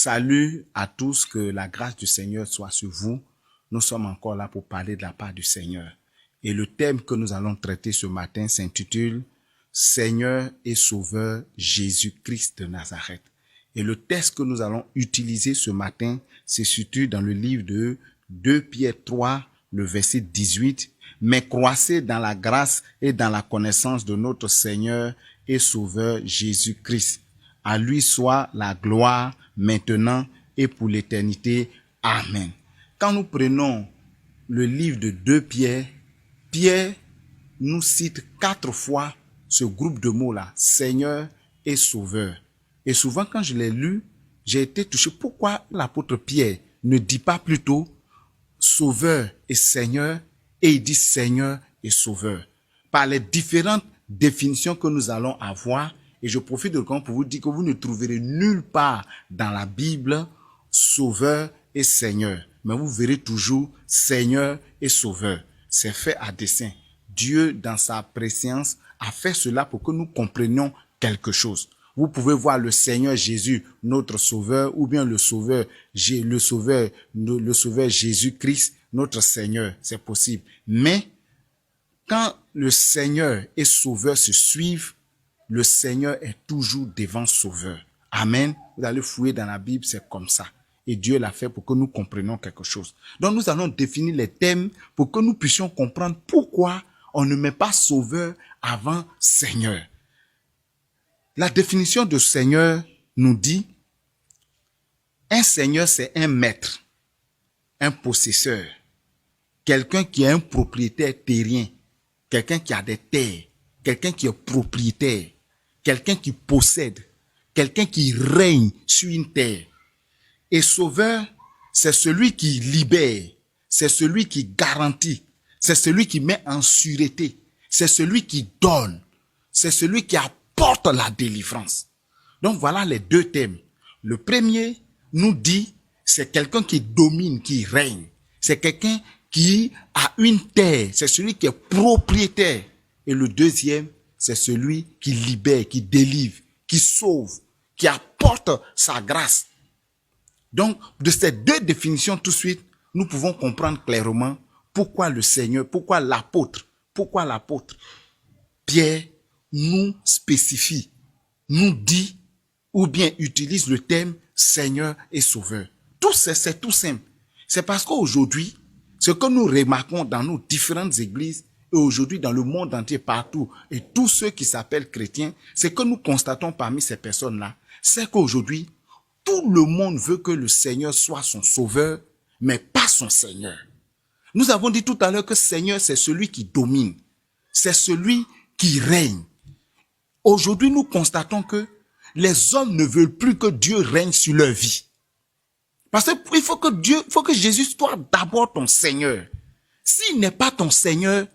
Salut à tous, que la grâce du Seigneur soit sur vous. Nous sommes encore là pour parler de la part du Seigneur. Et le thème que nous allons traiter ce matin s'intitule « Seigneur et Sauveur Jésus-Christ de Nazareth ». Et le texte que nous allons utiliser ce matin se situe dans le livre de 2 Pierre 3, le verset 18. « Mais croissez dans la grâce et dans la connaissance de notre Seigneur et Sauveur Jésus-Christ. À lui soit la gloire maintenant et pour l'éternité. Amen. » Quand nous prenons le livre de 2 Pierre, Pierre nous cite 4 fois ce groupe de mots-là, Seigneur et Sauveur. Et souvent quand je l'ai lu, j'ai été touché. Pourquoi l'apôtre Pierre ne dit pas plutôt Sauveur et Seigneur, et il dit Seigneur et Sauveur? Par les différentes définitions que nous allons avoir, et je profite de l'occasion pour vous dire que vous ne trouverez nulle part dans la Bible Sauveur et Seigneur. Mais vous verrez toujours Seigneur et Sauveur. C'est fait à dessein. Dieu, dans sa préscience, a fait cela pour que nous comprenions quelque chose. Vous pouvez voir le Seigneur Jésus, notre Sauveur, ou bien le Sauveur Jésus-Christ, notre Seigneur. C'est possible. Mais, quand le Seigneur et Sauveur se suivent, le Seigneur est toujours devant Sauveur. Amen. Vous allez fouiller dans la Bible, c'est comme ça. Et Dieu l'a fait pour que nous comprenions quelque chose. Donc nous allons définir les thèmes pour que nous puissions comprendre pourquoi on ne met pas Sauveur avant Seigneur. La définition de Seigneur nous dit, un Seigneur c'est un maître, un possesseur, quelqu'un qui est un propriétaire terrien, quelqu'un qui a des terres, quelqu'un qui est propriétaire, quelqu'un qui possède, quelqu'un qui règne sur une terre. Et Sauveur, c'est celui qui libère, c'est celui qui garantit, c'est celui qui met en sûreté, c'est celui qui donne, c'est celui qui apporte la délivrance. Donc voilà les deux thèmes. Le premier nous dit, c'est quelqu'un qui domine, qui règne. C'est quelqu'un qui a une terre, c'est celui qui est propriétaire. Et le deuxième, c'est celui qui libère, qui délivre, qui sauve, qui apporte sa grâce. Donc, de ces deux définitions tout de suite, nous pouvons comprendre clairement pourquoi le Seigneur, pourquoi l'apôtre Pierre nous spécifie, nous dit ou bien utilise le thème Seigneur et Sauveur. C'est tout simple. C'est parce qu'aujourd'hui, ce que nous remarquons dans nos différentes églises et aujourd'hui dans le monde entier partout et tous ceux qui s'appellent chrétiens, c'est que nous constatons parmi ces personnes-là, c'est qu'aujourd'hui, tout le monde veut que le Seigneur soit son sauveur, mais pas son Seigneur. Nous avons dit tout à l'heure que Seigneur, c'est celui qui domine. C'est celui qui règne. Aujourd'hui, nous constatons que les hommes ne veulent plus que Dieu règne sur leur vie. Parce qu'il faut que Jésus soit d'abord ton Seigneur. S'il n'est pas ton Seigneur,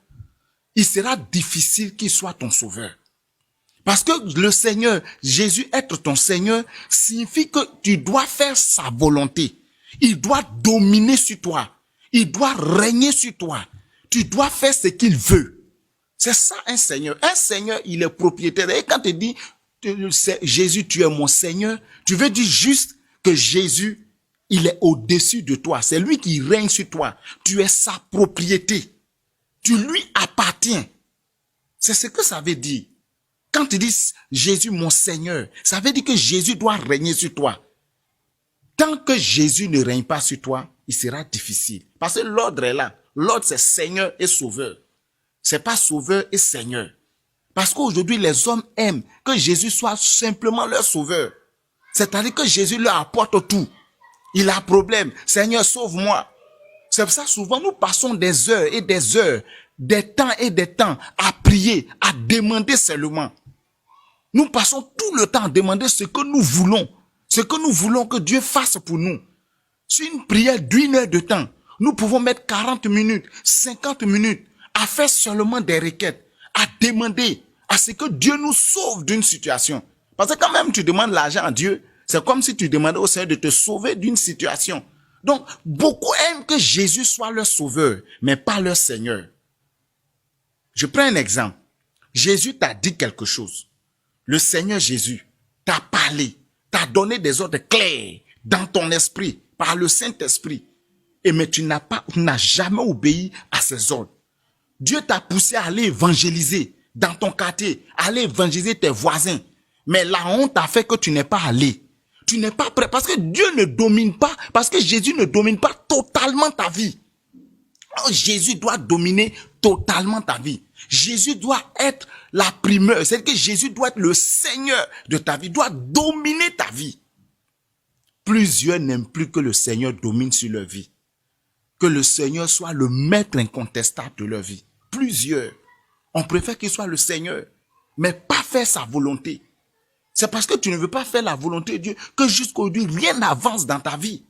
il sera difficile qu'il soit ton sauveur. Parce que le Seigneur, Jésus être ton Seigneur, signifie que tu dois faire sa volonté. Il doit dominer sur toi. Il doit régner sur toi. Tu dois faire ce qu'il veut. C'est ça un Seigneur. Un Seigneur, il est propriétaire. Et quand tu dis, Jésus, tu es mon Seigneur, tu veux dire juste que Jésus, il est au-dessus de toi. C'est lui qui règne sur toi. Tu es sa propriété. Tu lui appartiens. C'est ce que ça veut dire. Quand tu dis Jésus mon Seigneur, ça veut dire que Jésus doit régner sur toi. Tant que Jésus ne règne pas sur toi, il sera difficile. Parce que l'ordre est là. L'ordre c'est Seigneur et Sauveur. C'est pas Sauveur et Seigneur. Parce qu'aujourd'hui les hommes aiment que Jésus soit simplement leur Sauveur. C'est-à-dire que Jésus leur apporte tout. Il a un problème. Seigneur, sauve-moi. C'est pour ça souvent nous passons des heures et des heures, des temps et des temps à prier, à demander seulement. Nous passons tout le temps à demander ce que nous voulons que Dieu fasse pour nous. Sur une prière d'1 heure de temps, nous pouvons mettre 40 minutes, 50 minutes à faire seulement des requêtes, à demander à ce que Dieu nous sauve d'une situation. Parce que quand même tu demandes l'argent à Dieu, c'est comme si tu demandais au Seigneur de te sauver d'une situation. Donc, beaucoup aiment que Jésus soit leur sauveur, mais pas leur Seigneur. Je prends un exemple. Jésus t'a dit quelque chose. Le Seigneur Jésus t'a parlé, t'a donné des ordres clairs, dans ton esprit, par le Saint-Esprit. Mais tu n'as jamais obéi à ses ordres. Dieu t'a poussé à aller évangéliser dans ton quartier, à aller évangéliser tes voisins. Mais la honte a fait que tu n'es pas allé. Tu n'es pas prêt parce que Dieu ne domine pas, parce que Jésus ne domine pas totalement ta vie. Alors, Jésus doit dominer totalement ta vie. Jésus doit être la primeur. C'est-à-dire que Jésus doit être le Seigneur de ta vie, doit dominer ta vie. Plusieurs n'aiment plus que le Seigneur domine sur leur vie. Que le Seigneur soit le maître incontestable de leur vie. Plusieurs. On préfère qu'il soit le Seigneur, mais pas faire sa volonté. C'est parce que tu ne veux pas faire la volonté de Dieu que jusqu'aujourd'hui, rien n'avance dans ta vie.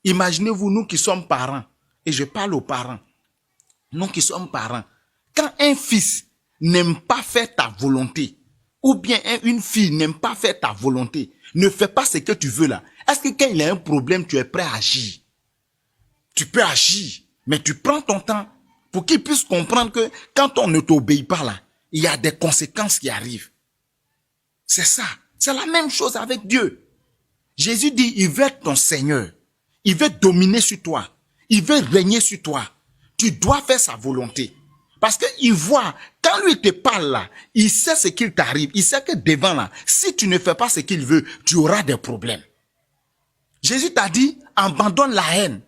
Imaginez-vous, nous qui sommes parents, et je parle aux parents, nous qui sommes parents, quand un fils n'aime pas faire ta volonté, ou bien une fille n'aime pas faire ta volonté, ne fais pas ce que tu veux là. Est-ce que quand il a un problème, tu es prêt à agir? Tu peux agir, mais tu prends ton temps pour qu'il puisse comprendre que quand on ne t'obéit pas là, il y a des conséquences qui arrivent. C'est ça. C'est la même chose avec Dieu. Jésus dit, il veut être ton Seigneur. Il veut dominer sur toi. Il veut régner sur toi. Tu dois faire sa volonté. Parce qu'il voit, quand lui te parle là, il sait ce qu'il t'arrive. Il sait que devant là, si tu ne fais pas ce qu'il veut, tu auras des problèmes. Jésus t'a dit, abandonne la haine.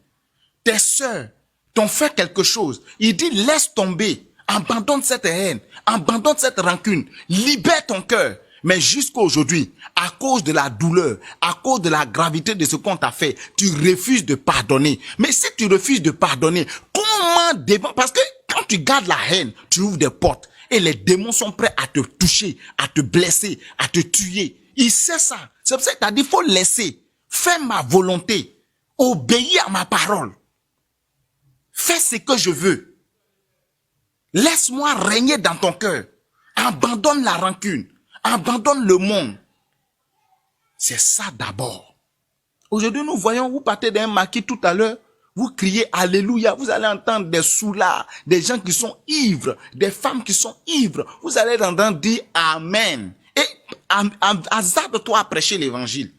Tes sœurs t'ont fait quelque chose. Il dit, laisse tomber. Abandonne cette haine. Abandonne cette rancune. Libère ton cœur. Mais jusqu'à aujourd'hui, à cause de la douleur, à cause de la gravité de ce qu'on t'a fait, tu refuses de pardonner. Mais si tu refuses de pardonner, comment devant? Parce que quand tu gardes la haine, tu ouvres des portes. Et les démons sont prêts à te toucher, à te blesser, à te tuer. Il sait ça. C'est pour ça qu'il t'a dit, il faut laisser. Fais ma volonté. Obéis à ma parole. Fais ce que je veux. Laisse-moi régner dans ton cœur. Abandonne la rancune. Abandonne le monde. C'est ça d'abord. Aujourd'hui, nous voyons, vous partez d'un maquis tout à l'heure, vous criez Alléluia, vous allez entendre des soulards, des gens qui sont ivres, des femmes qui sont ivres. Vous allez entendre dire Amen. Et hasarde-toi à prêcher l'évangile.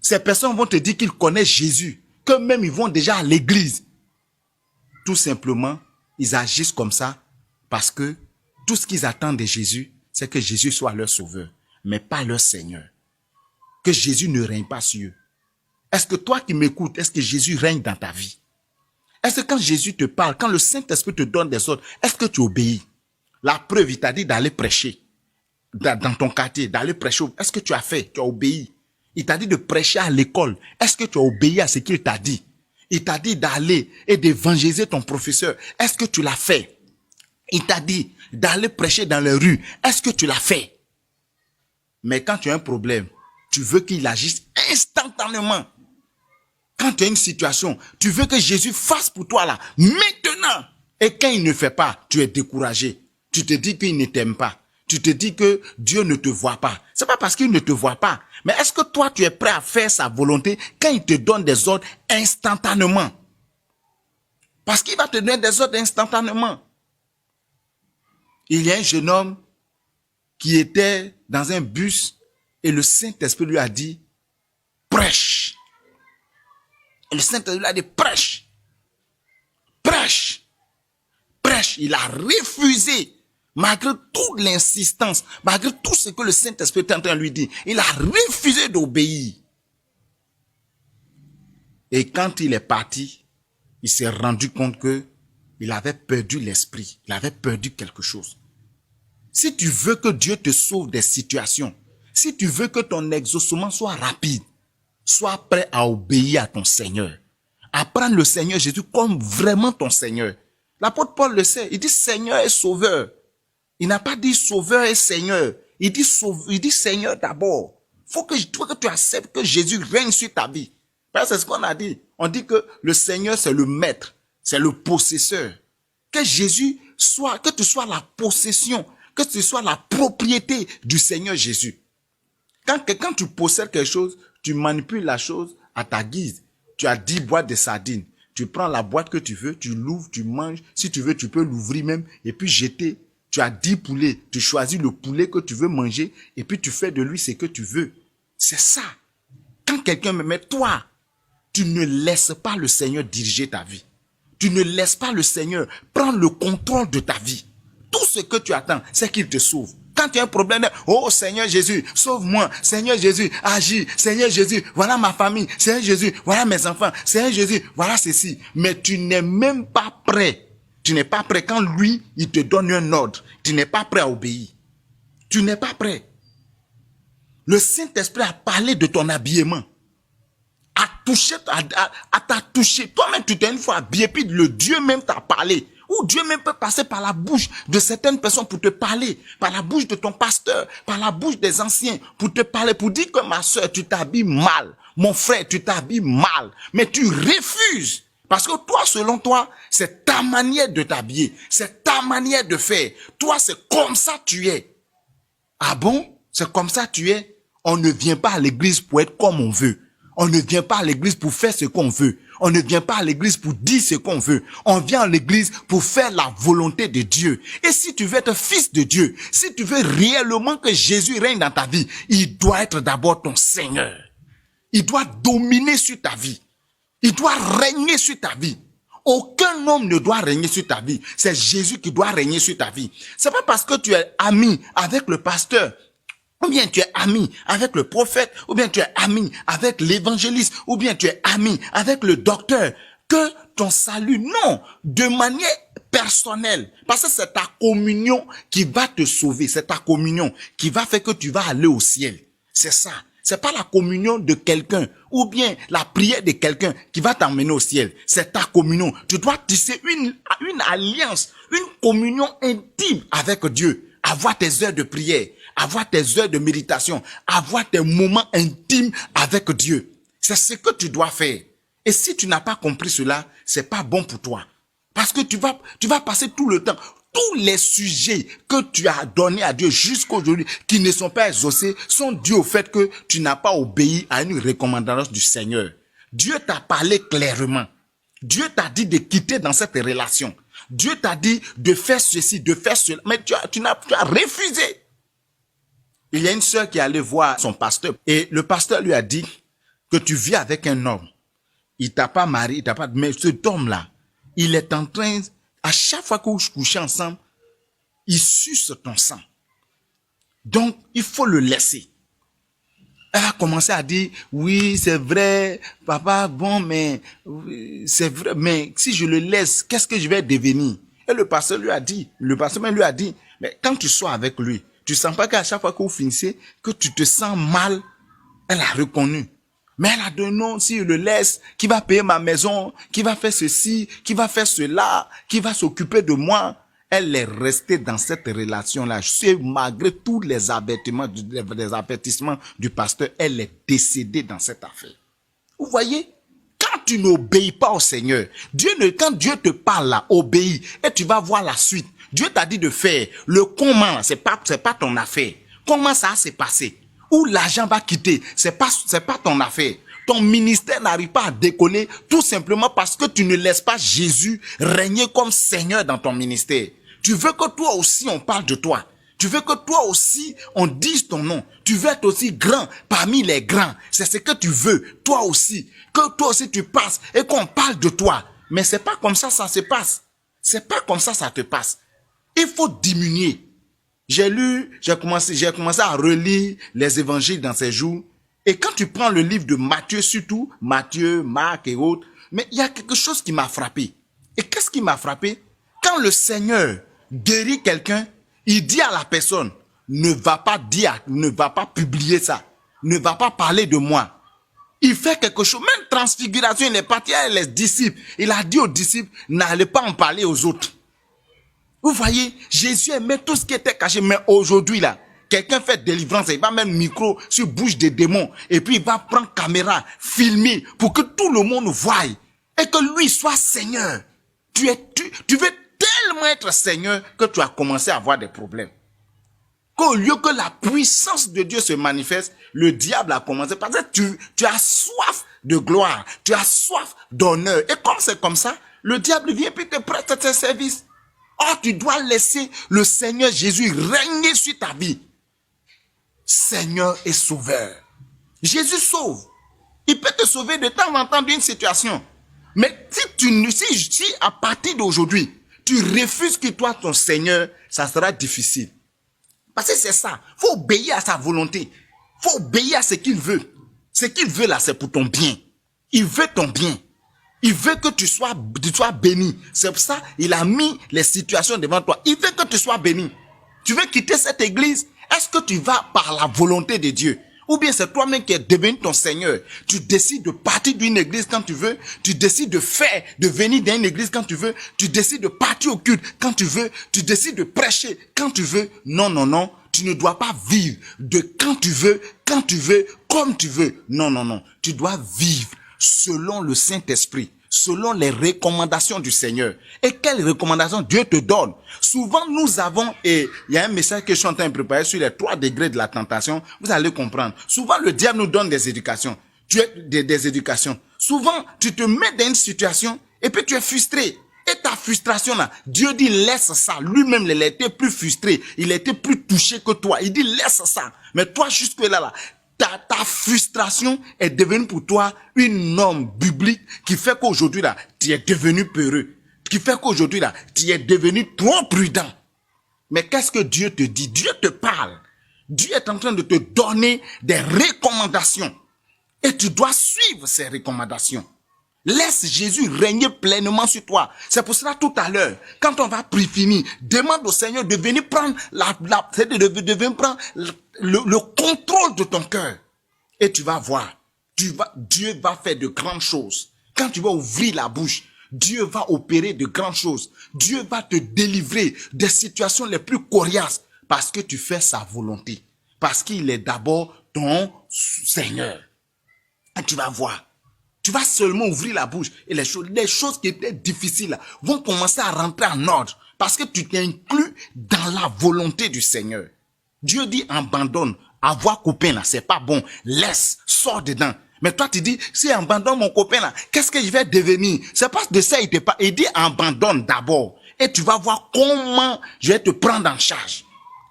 Ces personnes vont te dire qu'ils connaissent Jésus, que même ils vont déjà à l'église. Tout simplement, ils agissent comme ça parce que tout ce qu'ils attendent de Jésus, c'est que Jésus soit leur sauveur, mais pas leur Seigneur. Que Jésus ne règne pas sur eux. Est-ce que toi qui m'écoutes, est-ce que Jésus règne dans ta vie? Est-ce que quand Jésus te parle, quand le Saint-Esprit te donne des ordres, est-ce que tu obéis? La preuve, il t'a dit d'aller prêcher dans ton quartier, d'aller prêcher. Est-ce que tu as fait? Tu as obéi? Il t'a dit de prêcher à l'école. Est-ce que tu as obéi à ce qu'il t'a dit? Il t'a dit d'aller et d'évangéliser ton professeur. Est-ce que tu l'as fait? Il t'a dit d'aller prêcher dans les rues. Est-ce que tu l'as fait? Mais quand tu as un problème, tu veux qu'il agisse instantanément. Quand tu as une situation, tu veux que Jésus fasse pour toi là, maintenant. Et quand il ne fait pas, tu es découragé. Tu te dis qu'il ne t'aime pas. Tu te dis que Dieu ne te voit pas. C'est pas parce qu'il ne te voit pas. Mais est-ce que toi, tu es prêt à faire sa volonté quand il te donne des ordres instantanément? Parce qu'il va te donner des ordres instantanément. Il y a un jeune homme qui était dans un bus et le Saint-Esprit lui a dit, prêche. Et le Saint-Esprit lui a dit, prêche. Prêche. Prêche. Il a refusé, malgré toute l'insistance, malgré tout ce que le Saint-Esprit est en train de lui dire. Il a refusé d'obéir. Et quand il est parti, il s'est rendu compte que il avait perdu l'esprit. Il avait perdu quelque chose. Si tu veux que Dieu te sauve des situations, si tu veux que ton exaucement soit rapide, sois prêt à obéir à ton Seigneur. À prendre le Seigneur Jésus comme vraiment ton Seigneur. L'apôtre Paul le sait. Il dit Seigneur et Sauveur. Il n'a pas dit Sauveur et Seigneur. Il dit Seigneur d'abord. Faut que tu acceptes que Jésus règne sur ta vie. Parce que c'est ce qu'on a dit. On dit que le Seigneur c'est le maître. C'est le possesseur. Que Jésus soit, que tu sois la possession, que tu sois la propriété du Seigneur Jésus. Quand tu possèdes quelque chose, tu manipules la chose à ta guise. Tu as 10 boîtes de sardines. Tu prends la boîte que tu veux, tu l'ouvres, tu manges. Si tu veux, tu peux l'ouvrir même et puis jeter. Tu as 10 poulets. Tu choisis le poulet que tu veux manger et puis tu fais de lui ce que tu veux. C'est ça. Quand quelqu'un me met, toi, tu ne laisses pas le Seigneur diriger ta vie. Tu ne laisses pas le Seigneur prendre le contrôle de ta vie. Tout ce que tu attends, c'est qu'il te sauve. Quand tu as un problème, oh Seigneur Jésus, sauve-moi. Seigneur Jésus, agis. Seigneur Jésus, voilà ma famille. Seigneur Jésus, voilà mes enfants. Seigneur Jésus, voilà ceci. Mais tu n'es même pas prêt. Tu n'es pas prêt quand lui, il te donne un ordre. Tu n'es pas prêt à obéir. Tu n'es pas prêt. Le Saint-Esprit a parlé de ton habillement. T'a touché. Toi-même, tu t'es une fois habillé, puis le Dieu même t'a parlé. Ou Dieu même peut passer par la bouche de certaines personnes pour te parler, par la bouche de ton pasteur, par la bouche des anciens, pour te parler, pour dire que ma soeur, tu t'habilles mal. Mon frère, tu t'habilles mal. Mais tu refuses. Parce que toi, selon toi, c'est ta manière de t'habiller. C'est ta manière de faire. Toi, c'est comme ça tu es. Ah bon? C'est comme ça tu es? On ne vient pas à l'église pour être comme on veut. On ne vient pas à l'église pour faire ce qu'on veut. On ne vient pas à l'église pour dire ce qu'on veut. On vient à l'église pour faire la volonté de Dieu. Et si tu veux être fils de Dieu, si tu veux réellement que Jésus règne dans ta vie, il doit être d'abord ton Seigneur. Il doit dominer sur ta vie. Il doit régner sur ta vie. Aucun homme ne doit régner sur ta vie. C'est Jésus qui doit régner sur ta vie. C'est pas parce que tu es ami avec le pasteur, ou bien tu es ami avec le prophète, ou bien tu es ami avec l'évangéliste, ou bien tu es ami avec le docteur, que ton salut, non, de manière personnelle. Parce que c'est ta communion qui va te sauver. C'est ta communion qui va faire que tu vas aller au ciel. C'est ça. C'est pas la communion de quelqu'un ou bien la prière de quelqu'un qui va t'emmener au ciel. C'est ta communion. Tu dois tisser une alliance, une communion intime avec Dieu. Avoir tes heures de prière, avoir tes heures de méditation, avoir tes moments intimes avec Dieu. C'est ce que tu dois faire. Et si tu n'as pas compris cela, c'est pas bon pour toi. Parce que tu vas passer tout le temps. Tous les sujets que tu as donnés à Dieu jusqu'aujourd'hui, qui ne sont pas exaucés, sont dus au fait que tu n'as pas obéi à une recommandation du Seigneur. Dieu t'a parlé clairement. Dieu t'a dit de quitter dans cette relation. Dieu t'a dit de faire ceci, de faire cela. Mais tu as refusé. Il y a une sœur qui allait voir son pasteur. Et le pasteur lui a dit que tu vis avec un homme. Il t'a pas marié, mais cet homme-là, il est en train, à chaque fois que vous couchez ensemble, il suce ton sang. Donc, il faut le laisser. Elle a commencé à dire, oui, c'est vrai, papa, bon, mais c'est vrai, mais si je le laisse, qu'est-ce que je vais devenir? Et le pasteur lui a dit, mais quand tu sois avec lui, tu sens pas qu'à chaque fois que vous finissez, que tu te sens mal? Elle a reconnu. Mais elle a dit non, si je le laisse, qui va payer ma maison, qui va faire ceci, qui va faire cela, qui va s'occuper de moi. Elle est restée dans cette relation-là. Malgré tous les avertissements du pasteur, elle est décédée dans cette affaire. Vous voyez? Quand tu n'obéis pas au Seigneur, quand Dieu te parle là, obéis, et tu vas voir la suite. Dieu t'a dit de faire. Le comment, c'est pas ton affaire. Comment ça s'est passé? Où l'argent va quitter, c'est pas ton affaire. Ton ministère n'arrive pas à décoller tout simplement parce que tu ne laisses pas Jésus régner comme Seigneur dans ton ministère. Tu veux que toi aussi on parle de toi. Tu veux que toi aussi on dise ton nom. Tu veux être aussi grand parmi les grands. C'est ce que tu veux, toi aussi. Que toi aussi tu passes et qu'on parle de toi. Mais c'est pas comme ça se passe. C'est pas comme ça te passe. Il faut diminuer. J'ai commencé à relire les évangiles dans ces jours. Et quand tu prends le livre de Matthieu surtout, Matthieu, Marc et autres, mais il y a quelque chose qui m'a frappé. Et qu'est-ce qui m'a frappé? Quand le Seigneur guérit quelqu'un, il dit à la personne, ne va pas publier ça. Ne va pas parler de moi. Il fait quelque chose. Même transfiguration, il est parti avec les disciples. Il a dit aux disciples, n'allez pas en parler aux autres. Vous voyez, Jésus aimait tout ce qui était caché, mais aujourd'hui là, quelqu'un fait délivrance, il va mettre micro sur bouche des démons, et puis il va prendre caméra, filmer, pour que tout le monde voie, et que lui soit Seigneur. Tu veux tellement être Seigneur que tu as commencé à avoir des problèmes. Qu'au lieu que la puissance de Dieu se manifeste, le diable a commencé, parce que tu as soif de gloire, tu as soif d'honneur, et comme c'est comme ça, le diable vient puis te prête ses services. Or, tu dois laisser le Seigneur Jésus régner sur ta vie. Seigneur et Sauveur. Jésus sauve. Il peut te sauver de temps en temps d'une situation. Mais si à partir d'aujourd'hui, tu refuses qu'il soit ton Seigneur, ça sera difficile. Parce que c'est ça. Il faut obéir à sa volonté. Il faut obéir à ce qu'il veut. Ce qu'il veut là, c'est pour ton bien. Il veut ton bien. Il veut que tu sois béni. C'est pour ça qu'il a mis les situations devant toi. Il veut que tu sois béni. Tu veux quitter cette église? Est-ce que tu vas par la volonté de Dieu? Ou bien c'est toi-même qui es devenu ton Seigneur. Tu décides de partir d'une église quand tu veux. Tu décides de venir dans une église quand tu veux. Tu décides de partir au culte quand tu veux. Tu décides de prêcher quand tu veux. Non, non, non. Tu ne dois pas vivre de quand tu veux, comme tu veux. Non, non, non. Tu dois vivre selon le Saint-Esprit, selon les recommandations du Seigneur. Et quelles recommandations Dieu te donne? Souvent, nous avons, et il y a un message que je suis en train de préparer sur les 3 degrés de la tentation, vous allez comprendre. Souvent, le diable nous donne des éducations. Des éducations. Souvent, tu te mets dans une situation et puis tu es frustré. Et ta frustration là, Dieu dit laisse ça. Lui-même, il était plus frustré. Il était plus touché que toi. Il dit laisse ça. Mais toi, jusque là, ta frustration est devenue pour toi une norme biblique qui fait qu'aujourd'hui là, tu es devenu peureux. Qui fait qu'aujourd'hui là, tu es devenu trop prudent. Mais qu'est-ce que Dieu te dit? Dieu te parle. Dieu est en train de te donner des recommandations. Et tu dois suivre ces recommandations. Laisse Jésus régner pleinement sur toi. C'est pour cela tout à l'heure, quand on va finir, demande au Seigneur de venir prendre le contrôle de ton cœur. Et tu vas voir, Dieu va faire de grandes choses. Quand tu vas ouvrir la bouche, Dieu va opérer de grandes choses. Dieu va te délivrer des situations les plus coriaces parce que tu fais sa volonté. Parce qu'il est d'abord ton Seigneur. Et tu vas voir. Tu vas seulement ouvrir la bouche et les choses qui étaient difficiles vont commencer à rentrer en ordre parce que tu t'es inclus dans la volonté du Seigneur. Dieu dit abandonne, avoir copain là, c'est pas bon, laisse, sors dedans. Mais toi tu dis, si abandonne mon copain là, qu'est-ce que je vais devenir? C'est pas de ça il dit abandonne d'abord et tu vas voir comment je vais te prendre en charge.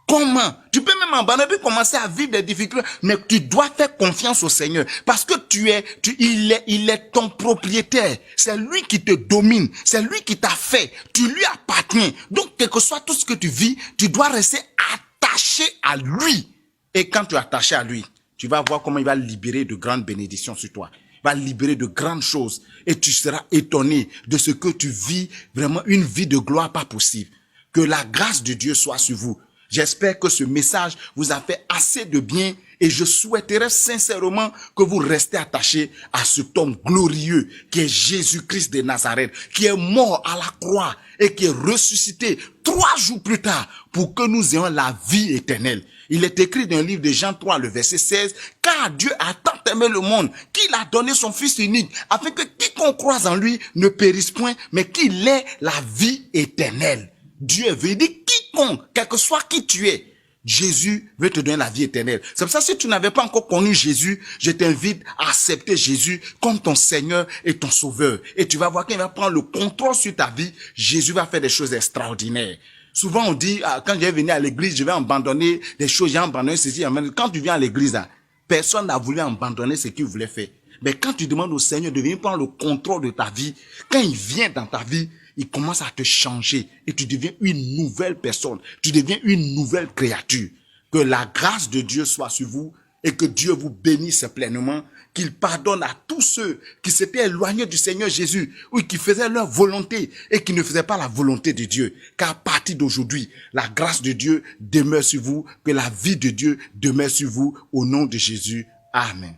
Comment? Tu peux même abandonner puis commencer à vivre des difficultés, mais tu dois faire confiance au Seigneur parce que il est ton propriétaire. C'est lui qui te domine, c'est lui qui t'a fait, tu lui appartiens. Donc, quel que soit tout ce que tu vis, tu dois rester attaché à lui. Et quand tu es attaché à lui, tu vas voir comment il va libérer de grandes bénédictions sur toi. Il va libérer de grandes choses et tu seras étonné de ce que tu vis, vraiment une vie de gloire pas possible. Que la grâce de Dieu soit sur vous. J'espère que ce message vous a fait assez de bien et je souhaiterais sincèrement que vous restez attachés à cet homme glorieux qui est Jésus-Christ de Nazareth, qui est mort à la croix et qui est ressuscité 3 jours plus tard pour que nous ayons la vie éternelle. Il est écrit dans le livre de Jean 3, le verset 16, « Car Dieu a tant aimé le monde qu'il a donné son Fils unique, afin que quiconque croise en lui ne périsse point, mais qu'il ait la vie éternelle. » Dieu veut dire quiconque, quel que soit qui tu es, Jésus veut te donner la vie éternelle. C'est pour ça, si tu n'avais pas encore connu Jésus, je t'invite à accepter Jésus comme ton Seigneur et ton Sauveur. Et tu vas voir qu'il va prendre le contrôle sur ta vie. Jésus va faire des choses extraordinaires. Souvent, on dit, quand je vais venir à l'église, je vais abandonner des choses, j'ai abandonné ceci. Quand tu viens à l'église, personne n'a voulu abandonner ce qu'il voulait faire. Mais quand tu demandes au Seigneur de venir prendre le contrôle de ta vie, quand il vient dans ta vie, il commence à te changer et tu deviens une nouvelle personne. Tu deviens une nouvelle créature. Que la grâce de Dieu soit sur vous et que Dieu vous bénisse pleinement. Qu'il pardonne à tous ceux qui s'étaient éloignés du Seigneur Jésus ou qui faisaient leur volonté et qui ne faisaient pas la volonté de Dieu. Car à partir d'aujourd'hui, la grâce de Dieu demeure sur vous, que la vie de Dieu demeure sur vous au nom de Jésus. Amen.